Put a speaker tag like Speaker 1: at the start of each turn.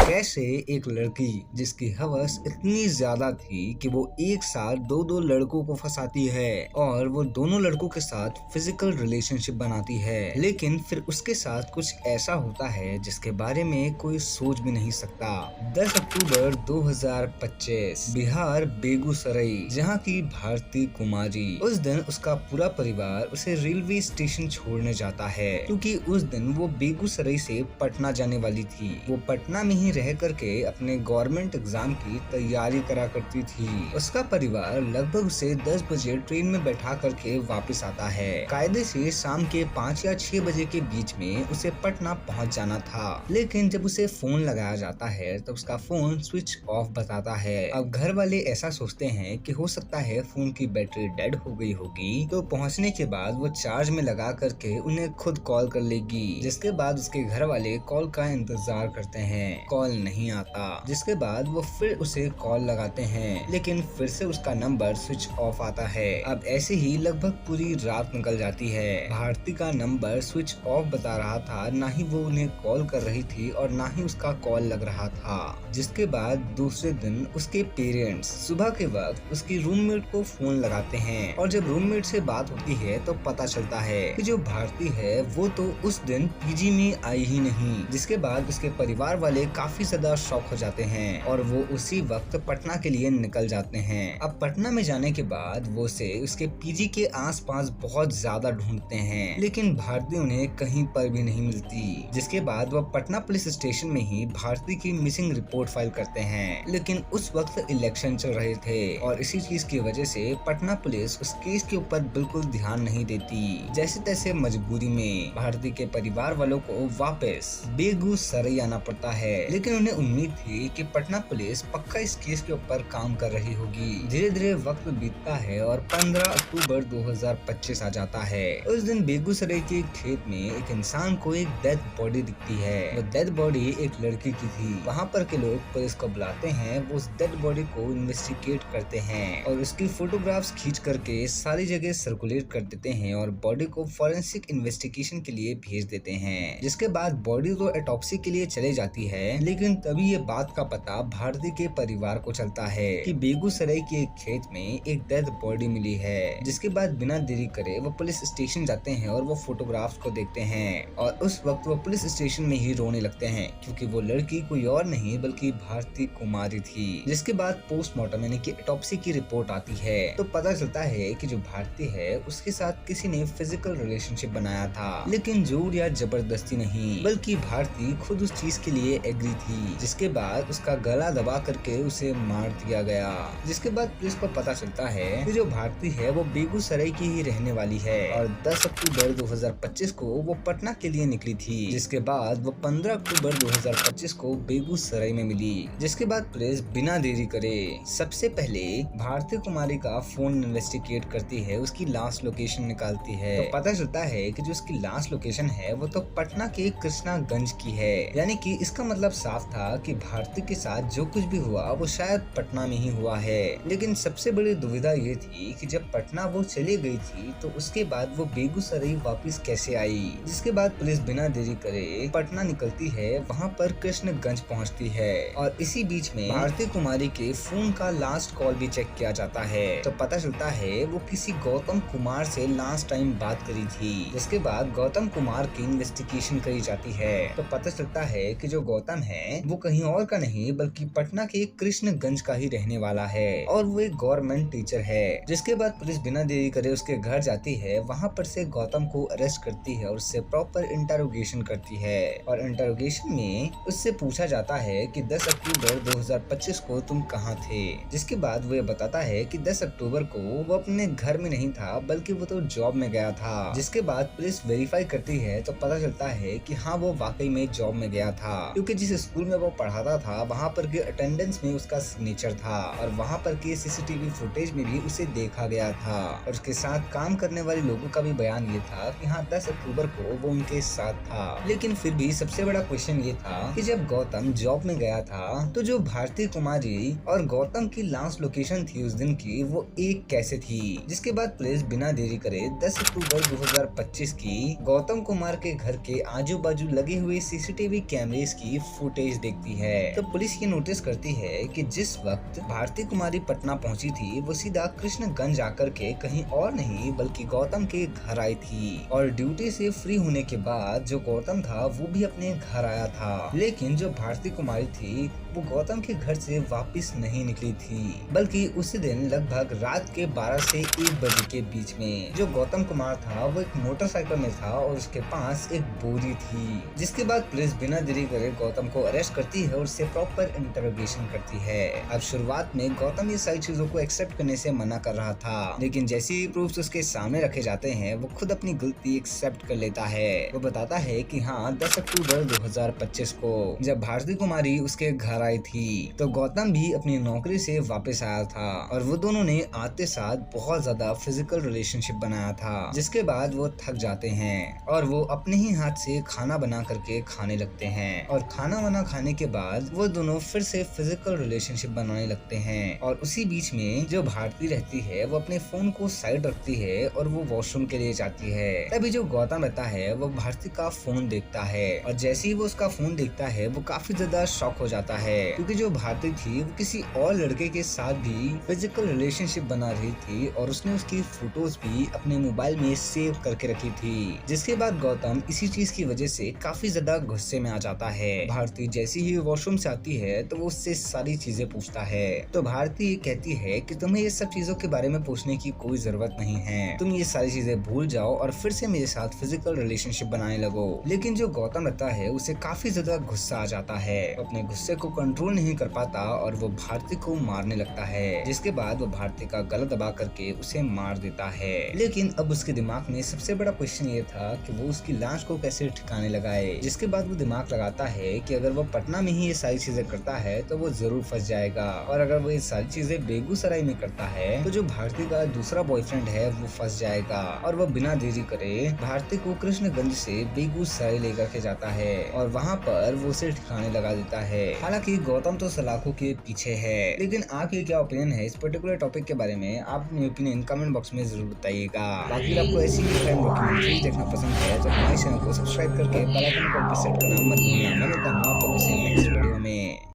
Speaker 1: कैसे एक लड़की जिसकी हवस इतनी ज्यादा थी कि वो एक साथ दो दो लड़कों को फंसाती है और वो दोनों लड़कों के साथ फिजिकल रिलेशनशिप बनाती है, लेकिन फिर उसके साथ कुछ ऐसा होता है जिसके बारे में कोई सोच भी नहीं सकता। 10 अक्टूबर 2025 बिहार बेगूसराय, जहाँ की भारती कुमारी। उस दिन उसका पूरा परिवार उसे रेलवे स्टेशन छोड़ने जाता है क्योंकि उस दिन वो बेगूसराय से पटना जाने वाली थी। वो पटना में ही रह करके अपने गवर्नमेंट एग्जाम की तैयारी करा करती थी। उसका परिवार लगभग उसे 10 बजे ट्रेन में बैठा करके वापस आता है। कायदे से शाम के 5 या 6 बजे के बीच में उसे पटना पहुंच जाना था, लेकिन जब उसे फोन लगाया जाता है तो उसका फोन स्विच ऑफ बताता है। अब घर वाले ऐसा सोचते हैं कि हो सकता है फोन की बैटरी डेड हो गई होगी, तो पहुंचने के बाद वो चार्ज में लगा करके उन्हें खुद कॉल कर लेगी। जिसके बाद उसके घर वाले कॉल का इंतजार करते हैं, कॉल नहीं आता। जिसके बाद वो फिर उसे कॉल लगाते हैं, लेकिन फिर से उसका नंबर स्विच ऑफ आता है। अब ऐसे ही लगभग पूरी रात निकल जाती है। भारती का नंबर स्विच ऑफ बता रहा था, ना ही वो उन्हें कॉल कर रही थी और ना ही उसका कॉल लग रहा था। जिसके बाद दूसरे दिन उसके पेरेंट्स सुबह के वक्त उसकी रूममेट को फोन लगाते हैं और जब रूममेट से बात होती है तो पता चलता है कि जो भारती है वो तो उस दिन पीजी में आई ही नहीं। जिसके बाद उसके परिवार वाले काफी ज्यादा शॉक हो जाते हैं और वो उसी वक्त पटना के लिए निकल जाते हैं। अब पटना में जाने के बाद वो उसे उसके पीजी के आसपास बहुत ज्यादा ढूंढते हैं, लेकिन भारती उन्हें कहीं पर भी नहीं मिलती। जिसके बाद वो पटना पुलिस स्टेशन में ही भारती की मिसिंग रिपोर्ट फाइल करते हैं, लेकिन उस वक्त इलेक्शन चल रहे थे और इसी चीज की वजह से पटना पुलिस उस केस के ऊपर बिल्कुल ध्यान नहीं देती। जैसे तैसे मजबूरी में भारती के परिवार वालों को वापस बेगूसराय आना पड़ता है, लेकिन उन्हें उम्मीद थी कि पटना पुलिस पक्का इस केस के ऊपर काम कर रही होगी। धीरे धीरे वक्त बीतता है और 15 अक्टूबर 2025 आ जाता है। उस दिन बेगूसराय के एक खेत में एक इंसान को एक डेड बॉडी दिखती है। वो डेड बॉडी एक लड़की की थी। वहाँ पर के लोग पुलिस को बुलाते हैं, वो उस डेड बॉडी को इन्वेस्टिगेट करते हैं और उसकी फोटोग्राफ्स खींच करके सारी जगह सर्कुलेट कर देते हैं और बॉडी को फॉरेंसिक इन्वेस्टिगेशन के लिए भेज देते हैं। जिसके बाद बॉडी तो ऑटोप्सी के लिए चले जाती है, लेकिन तभी ये बात का पता भारती के परिवार को चलता है कि बेगूसराय के एक खेत में एक डेड बॉडी मिली है। जिसके बाद बिना देरी करे वो पुलिस स्टेशन जाते हैं और वो फोटोग्राफ्स को देखते हैं और उस वक्त वो पुलिस स्टेशन में ही रोने लगते हैं क्योंकि वो लड़की कोई और नहीं बल्कि भारती कुमारी थी। जिसके बाद पोस्टमार्टम यानी कि ऑटोप्सी की रिपोर्ट आती है तो पता चलता है कि जो भारती है उसके साथ किसी ने फिजिकल रिलेशनशिप बनाया था, लेकिन जोर या जबरदस्ती नहीं बल्कि भारती खुद उस चीज के लिए एग्री थी। जिसके बाद उसका गला दबा करके उसे मार दिया गया। जिसके बाद पुलिस को पता चलता है कि जो भारती है वो बेगूसराय की ही रहने वाली है और 10 अक्टूबर 2025 को वो पटना के लिए निकली थी। जिसके बाद वो 15 अक्टूबर 2025 को बेगूसराय में मिली। जिसके बाद पुलिस बिना देरी करे सबसे पहले भारती कुमारी का फोन इन्वेस्टिगेट करती है, उसकी लास्ट लोकेशन निकालती है। तो पता चलता है कि जो उसकी लास्ट लोकेशन है वो तो पटना के कृष्णागंज की है, यानी कि इसका मतलब साफ था कि भारती के साथ जो कुछ भी हुआ वो शायद पटना में ही हुआ है। लेकिन सबसे बड़ी दुविधा ये थी कि जब पटना वो चली गई थी तो उसके बाद वो बेगूसराय वापस कैसे आई। जिसके बाद पुलिस बिना देरी करे पटना निकलती है, वहाँ पर कृष्णगंज पहुँचती है और इसी बीच में भारती कुमारी के फोन का लास्ट कॉल भी चेक किया जाता है। तो पता चलता है वो किसी गौतम कुमार से लास्ट टाइम बात करी थी। जिसके बाद गौतम कुमार की इन्वेस्टिगेशन करी जाती है तो पता चलता है कि जो गौतम है वो कहीं और का नहीं बल्कि पटना के कृष्णगंज का ही रहने वाला है और वो एक गवर्नमेंट टीचर है। जिसके बाद पुलिस बिना देरी करे उसके घर जाती है, वहाँ पर से गौतम को अरेस्ट करती है और उससे प्रॉपर इंटरोगेशन करती है और इंटरोगेशन में उससे पूछा जाता है कि 10 अक्टूबर 2025 को तुम कहाँ थे। जिसके बाद वो ये बताता है कि 10 अक्टूबर को वो अपने घर में नहीं था बल्कि वो तो जॉब में गया था। जिसके बाद पुलिस वेरीफाई करती है तो पता चलता है कि हाँ वो वाकई में जॉब में गया था, क्योंकि जिस स्कूल में वो पढ़ाता था वहाँ पर के अटेंडेंस में उसका सिग्नेचर था और वहाँ पर के सीसीटीवी फुटेज में भी उसे देखा गया था और उसके साथ काम करने वाले लोगों का भी बयान ये था कि हाँ 10 अक्टूबर को वो उनके साथ था। लेकिन फिर भी सबसे बड़ा क्वेश्चन ये था कि जब गौतम जॉब में गया था तो जो भारती कुमारी और गौतम की लास्ट लोकेशन थी उस दिन की वो एक कैसे थी। जिसके बाद पुलिस बिना देरी करे 10 अक्टूबर 2025 की गौतम कुमार के घर के आजू बाजू लगे हुए सीसीटीवी कैमरेस की फुटेज फुटेज देखती है तो पुलिस ये नोटिस करती है कि जिस वक्त भारती कुमारी पटना पहुंची थी वो सीधा कृष्णगंज आकर के कहीं और नहीं बल्कि गौतम के घर आई थी। और ड्यूटी से फ्री होने के बाद जो गौतम था वो भी अपने घर आया था, लेकिन जो भारती कुमारी थी वो गौतम के घर से वापस नहीं निकली थी, बल्कि उसी दिन लगभग रात के 12 से 1 बजे के बीच में जो गौतम कुमार था वो एक मोटरसाइकिल में था और उसके पास एक बोरी थी। जिसके बाद पुलिस बिना देरी करे गौतम को अरेस्ट करती है और उससे प्रॉपर इंटरोगेशन करती है। अब शुरुआत में गौतम ये सारी चीजों को एक्सेप्ट करने से मना कर रहा था, लेकिन जैसे ही प्रूफ्स उसके सामने रखे जाते हैं वो खुद अपनी गलती एक्सेप्ट कर लेता है। वो बताता है कि हाँ 10 अक्टूबर 2025 को जब भारती कुमारी उसके घर आई थी तो गौतम भी अपनी नौकरी से वापस आया था और वो दोनों ने आते साथ बहुत ज्यादा फिजिकल रिलेशनशिप बनाया था। जिसके बाद वो थक जाते हैं और वो अपने ही हाथ से खाना बना करके खाने लगते हैं और खाना वाना खाने के बाद वो दोनों फिर से फिजिकल रिलेशनशिप बनाने लगते हैं। और उसी बीच में जो भारती रहती है वो अपने फोन को साइड रखती है और वो वॉशरूम के लिए जाती है। तभी जो गौतम रहता है वो भारती का फोन देखता है और जैसे ही वो उसका फोन देखता है वो काफी ज्यादा शॉक हो जाता है, क्योंकि जो भारती थी वो किसी और लड़के के साथ भी फिजिकल रिलेशनशिप बना रही थी और उसने उसकी फोटोज भी अपने मोबाइल में सेव करके रखी थी। जिसके बाद गौतम इसी चीज की वजह से काफी ज्यादा गुस्से में आ जाता है। भारती जैसी ही वॉशरूम से आती है तो वो उससे सारी चीजें पूछता है तो भारती कहती है कि तुम्हें ये सब चीजों के बारे में पूछने की कोई जरूरत नहीं है, तुम ये सारी चीजें भूल जाओ और फिर से मेरे साथ फिजिकल रिलेशनशिप बनाने लगो। लेकिन जो गौतम रहता है उसे काफी ज्यादा गुस्सा आ जाता है, अपने गुस्से को कंट्रोल नहीं कर पाता और वो भारती को मारने लगता है। जिसके बाद वो भारती का गला दबा करके उसे मार देता है। लेकिन अब उसके दिमाग में सबसे बड़ा क्वेश्चन ये था कि वो उसकी लाश को कैसे ठिकाने लगाए। जिसके बाद वो दिमाग लगाता है कि अगर वो पटना में ही ये सारी चीजें करता है तो वो जरूर फंस जाएगा और अगर वो ये सारी चीजें बेगूसराय में करता है तो जो भारती का दूसरा बॉयफ्रेंड है वो फंस जाएगा। और वो बिना देरी करे भारती को कृष्णगंज से बेगूसराय लेकर के जाता है और वहाँ पर वो उसे ठिकाने लगा देता है। हालांकि गौतम तो सलाखों के पीछे है, लेकिन आपकी क्या ओपिनियन है इस पर्टिकुलर टॉपिक के बारे में? आप अपनी ओपिनियन कमेंट बॉक्स में जरूर बताइएगा। बाकी आपको ऐसी ही क्राइम डॉक्यूमेंट्रीज देखना पसंद है तो हमारे चैनल को सब्सक्राइब करके बेल आइकन को सेट करना मत भूलना। मैं मिलता हूँ आप लोगों से नेक्स्ट वीडियो में।